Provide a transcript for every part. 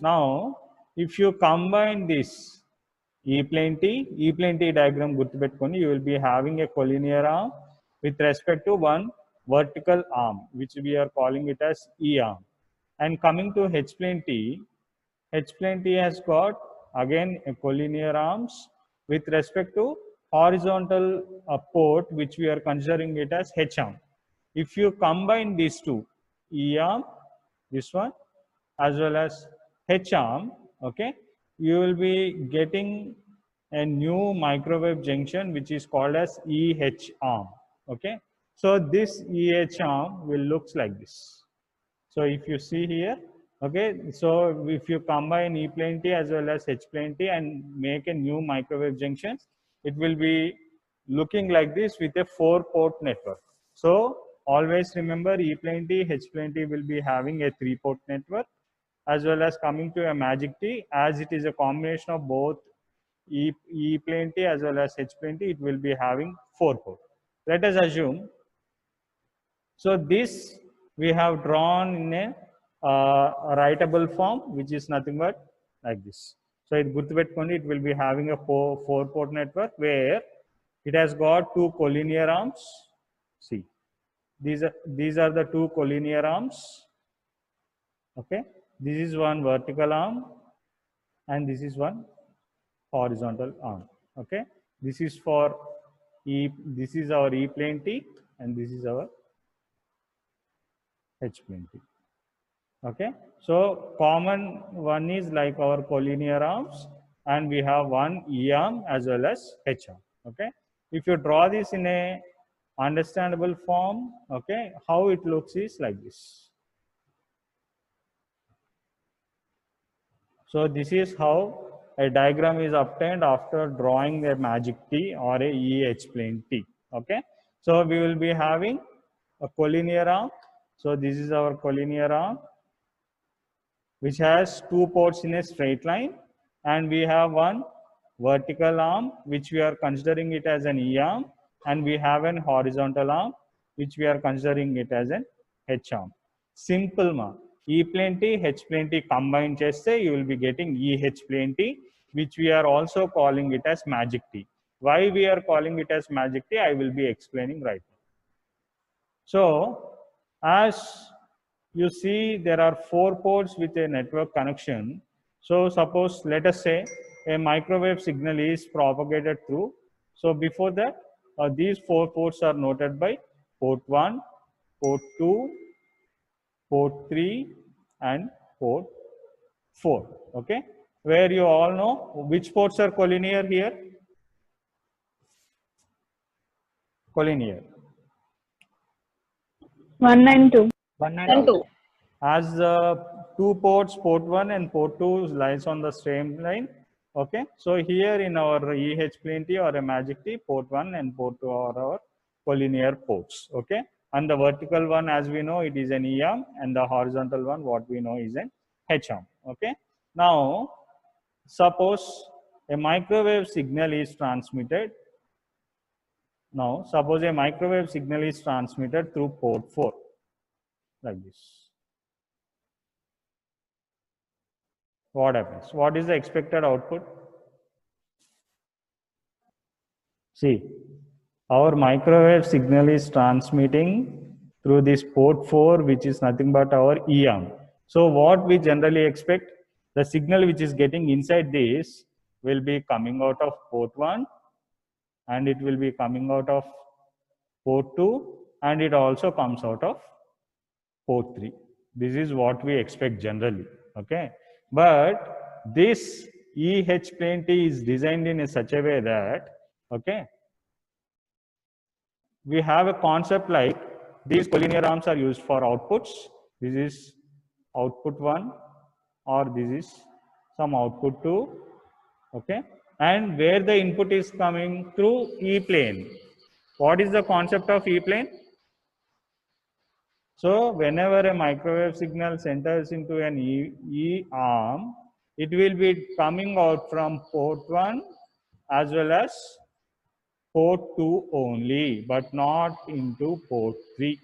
Now if you combine this E-plane T diagram gurtupetkoni, you will be having a collinear arm with respect to one vertical arm, which we are calling it as E arm. And coming to H-plane T has got again a collinear arms with respect to horizontal port, which we are considering it as H arm. If you combine these two, E arm, this one, as well as H arm, okay, you will be getting a new microwave junction which is called as EH arm. Okay, so this EH arm will looks like this. So if you see here, okay, so if you combine E-plane T as well as H-plane T and make a new microwave junctions, it will be looking like this with a 4-port network. So always remember, E-plane T, H-plane T will be having a 3-port network, as well as coming to a Magic T, as it is a combination of both E-plane T as well as H-plane T, it will be having 4-port. Let us assume, so this we have drawn in a writable form, which is nothing but like this. So it will be having a 4-port network where it has got 2 collinear arms. See, these are the 2 collinear arms. Okay, this is one vertical arm and this is one horizontal arm. Okay, this is for this is our E-plane T and this is our H-plane T. Okay, so common one is like our collinear arms, and we have one E arm as well as H arm. Okay, if you draw this in a understandable form, okay, how it looks is like this. So this is how a diagram is obtained after drawing a Magic T or a EH-plane T. Okay, so we will be having a collinear arm. So this is our collinear arm, which has 2 ports in a straight line, and we have one vertical arm which we are considering it as an E arm, and we have an horizontal arm which we are considering it as an H arm. Simple ma. E-plane T, H-plane T combined cheste, you will be getting EH-plane T, which we are also calling it as Magic T. Why we are calling it as Magic T, I will be explaining right now. So as you see, there are 4 ports with a network connection. So suppose, let us say a microwave signal is propagated through. So before that, these 4 ports are noted by port 1, port 2, port 3 and port 4. Okay, where you all know which ports are collinear here. Collinear. 1 and 2. 1 and 2. As the 2 ports, port 1 and port 2 lies on the same line. Okay, so here in our EH-plane T or a Magic T, port 1 and port 2 are our collinear ports. Okay, and the vertical one, as we know, it is an E arm, and the horizontal one, what we know, is an H arm. Okay, now suppose a microwave signal is transmitted. Now suppose a microwave signal is transmitted through port 4 like this. What happens? What is the expected output? See, our microwave signal is transmitting through this port 4, which is nothing but our E arm. So what we generally expect, the signal which is getting inside this will be coming out of port 1, and it will be coming out of port 2, and it also comes out of port 3. This is what we expect generally. Okay, but this EH-plane T is designed in such a way that, okay, we have a concept like these collinear arms are used for outputs. This is output 1, or this is some output 2. Okay, and where the input is coming through E-plane. What is the concept of E-plane? So whenever a microwave signal enters into an E arm, it will be coming out from port 1 as well as port 2 only, but not into port 3.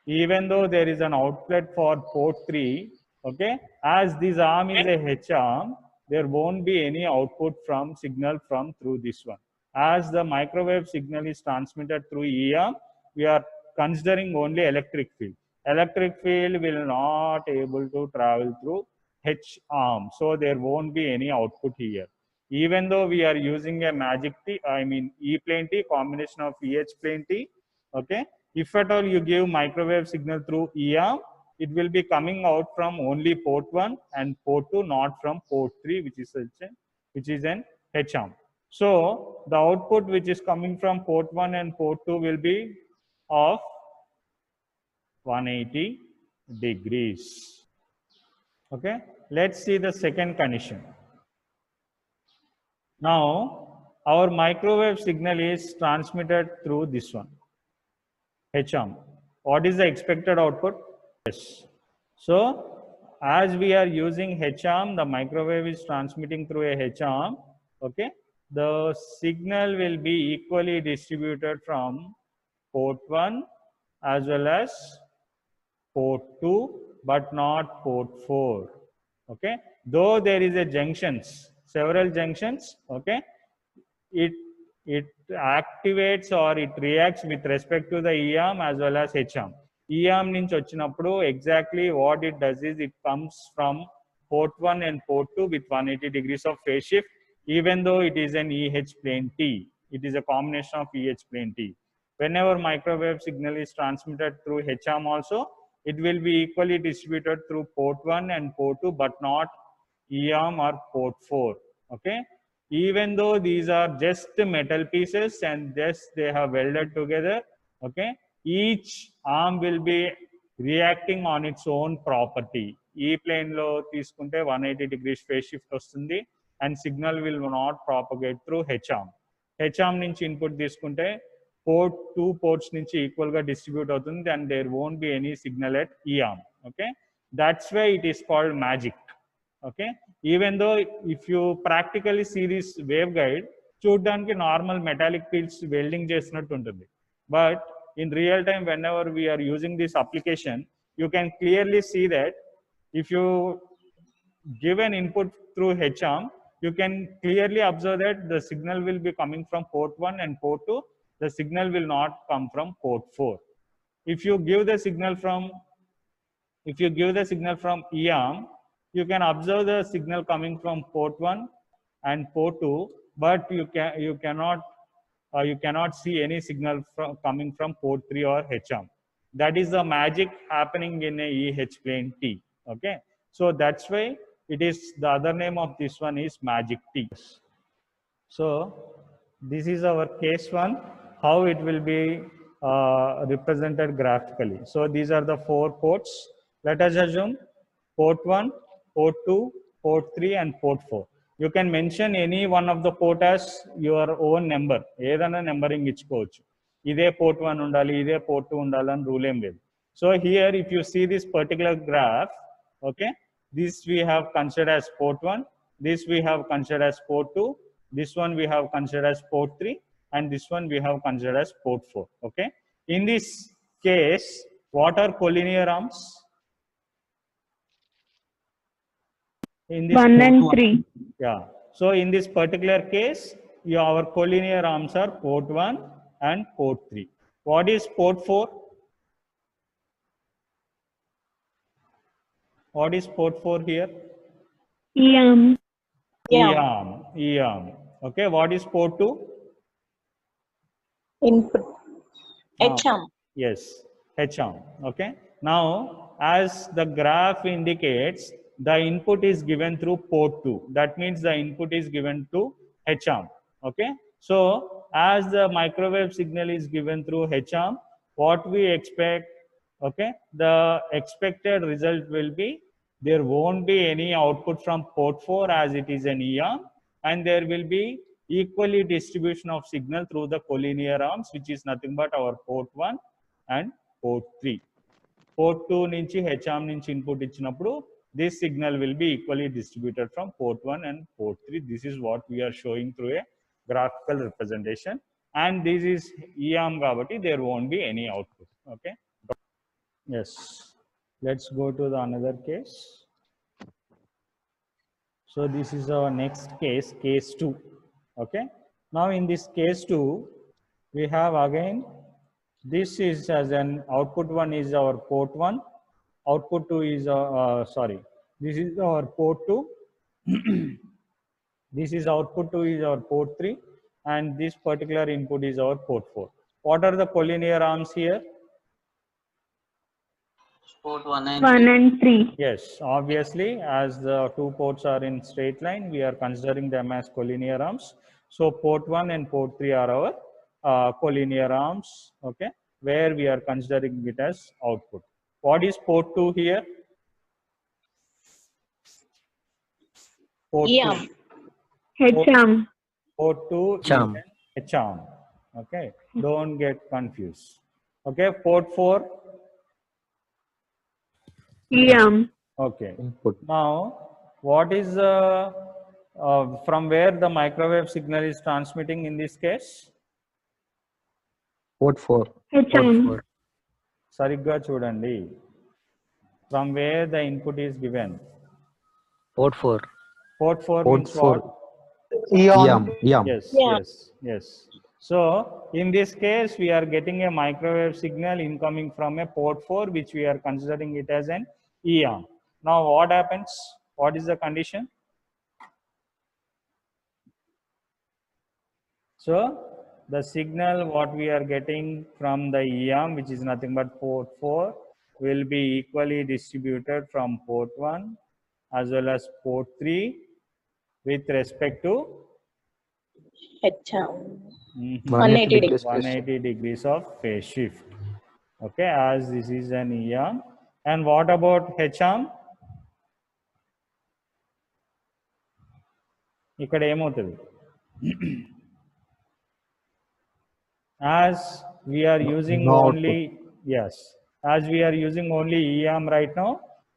Even though there is an outlet for port 3, Okay, as this arm is a H arm, there won't be any output from signal from through this one. As the microwave signal is transmitted through E arm, we are considering only electric field. Electric field will not able to travel through H arm, so there won't be any output here. Even though we are using a magic T, I mean E plane T, combination of EH plane T, okay, if at all you give microwave signal through E arm, it will be coming out from only port 1 and port 2, not from port 3, which is an H arm. So the output which is coming from port 1 and port 2 will be of 180 degrees. Okay, let's see the second condition. Now our microwave signal is transmitted through this one, H arm. What is the expected output? Yes. So as we are using H arm, the microwave is transmitting through a H arm. Okay, the signal will be equally distributed from port 1 as well as port 2, but not port 4. Okay, though there is a junctions, several junctions. Okay, it activates or it reacts with respect to the E arm as well as H arm. E arm నుంచి వచ్చినప్పుడు exactly what it does is it comes from port 1 and port 2 with 180 degrees of phase shift, even though it is an EH plane T. It is a combination of EH plane T. Whenever microwave signal is transmitted through H arm also, it will be equally distributed through port 1 and port 2, but not E arm or port 4. Okay, even though these are just metal pieces and just they have welded together. Okay, each arm will be reacting on its own property. E plane lo తీసుకుంటే 180 degrees phase shift వస్తుంది and signal will not propagate through H arm. H arm నుంచి input తీసుకుంటే port 2 ports నుంచి equal గా distribute అవుతుంది and there won't be any signal at E arm. Okay, that's why it is called magic. Okay, even though if you practically see this waveguide, చూడడానికి normal metallic fields welding చేసినట్టు ఉంటుంది, but in real time whenever we are using this application, you can clearly see that if you give an input through H arm, you can clearly observe that the signal will be coming from port 1 and port 2. The signal will not come from port 4. If you give the signal from E arm, you can observe the signal coming from port 1 and port 2, but you cannot see any signal coming from port 3 or H arm. That is the magic happening in a EH plane T. Okay, so that's why it is, the other name of this one is magic T. So this is our case one, how it will be represented graphically. So these are the 4 ports. Let us assume port 1, port 2, port 3 and port 4. You can mention any one of the port as your own number. ఏదైనా numbering ఇచ్చుకోవచ్చు. ఇదే port 1 ఉండాలి, ఇదే port 2 ఉండాలని rule ఏం లేదు. So here if you see this particular graph, okay, this we have considered as port 1, this we have considered as port 2, this one we have considered as port 3, and this one we have considered as port 4. Okay, in this case, what are collinear arms? In this 1 and 3. Yeah, so in this particular case, our collinear arms are port 1 and port 3. What is port 4? What is port 4 here? E arm. E arm. E arm. Okay, what is port 2? Input. H arm. Yes, H arm. Okay, now as the graph indicates, the input is given through port 2. That means the input is given to H arm. Okay, so as the microwave signal is given through H arm, what we expect, okay, the expected result will be there won't be any output from port 4 as it is an E arm, and there will be equally distribution of signal through the collinear arms, which is nothing but our port 1 and port 3. Port 2 నుంచి H arm నుంచి input ఇచ్చినప్పుడు this signal will be equally distributed from port 1 and port 3. This is what we are showing through a graphical representation, and this is E arm కాబట్టి there won't be any output. Okay, yes, let's go to the another case. So this is our next case, case 2. Okay. Now in this case 2, we have again, this is as an output 1 is our port 1, output 2 is, this is our port 2. This is output 2 is our port 3, and this particular input is our port 4. What are the collinear arms here? Port 1 and 1 and 3. Yes, obviously, as the two ports are in straight line, we are considering them as collinear arms. So port 1 and port 3 are our collinear arms, okay, where we are considering it as output. What is port 2 here? Port EARM. 2. H-arm. Port 2 is H-arm. an H-arm. Okay, don't get confused. Okay, port 4. E-arm. Okay. Input. Now, what is from where the microwave signal is transmitting in this case? Port 4. H-arm. Sarigga chudandi. From where the input is given? Port 4. Port 4 Port means 4. what? Yam. Yes, Yeah. yes. So, in this case, we are getting a microwave signal incoming from a port 4, which we are considering it as an EARM. Now, what happens? What is the condition? So, the signal what we are getting from the EARM, which is nothing but port 4, will be equally distributed from port 1 as well as port 3 with respect to HM. 180 degrees. 180 degrees of phase shift. Okay, as this is an EARM. And what about HARM? ఇక్కడ ఏమవుతుంది? As we are using No only, yes, as we are using only EARM right now,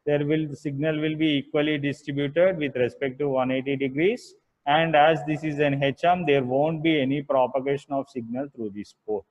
the signal will be equally distributed with respect to 180 degrees. And as this is an HARM, there won't be any propagation of signal through this port.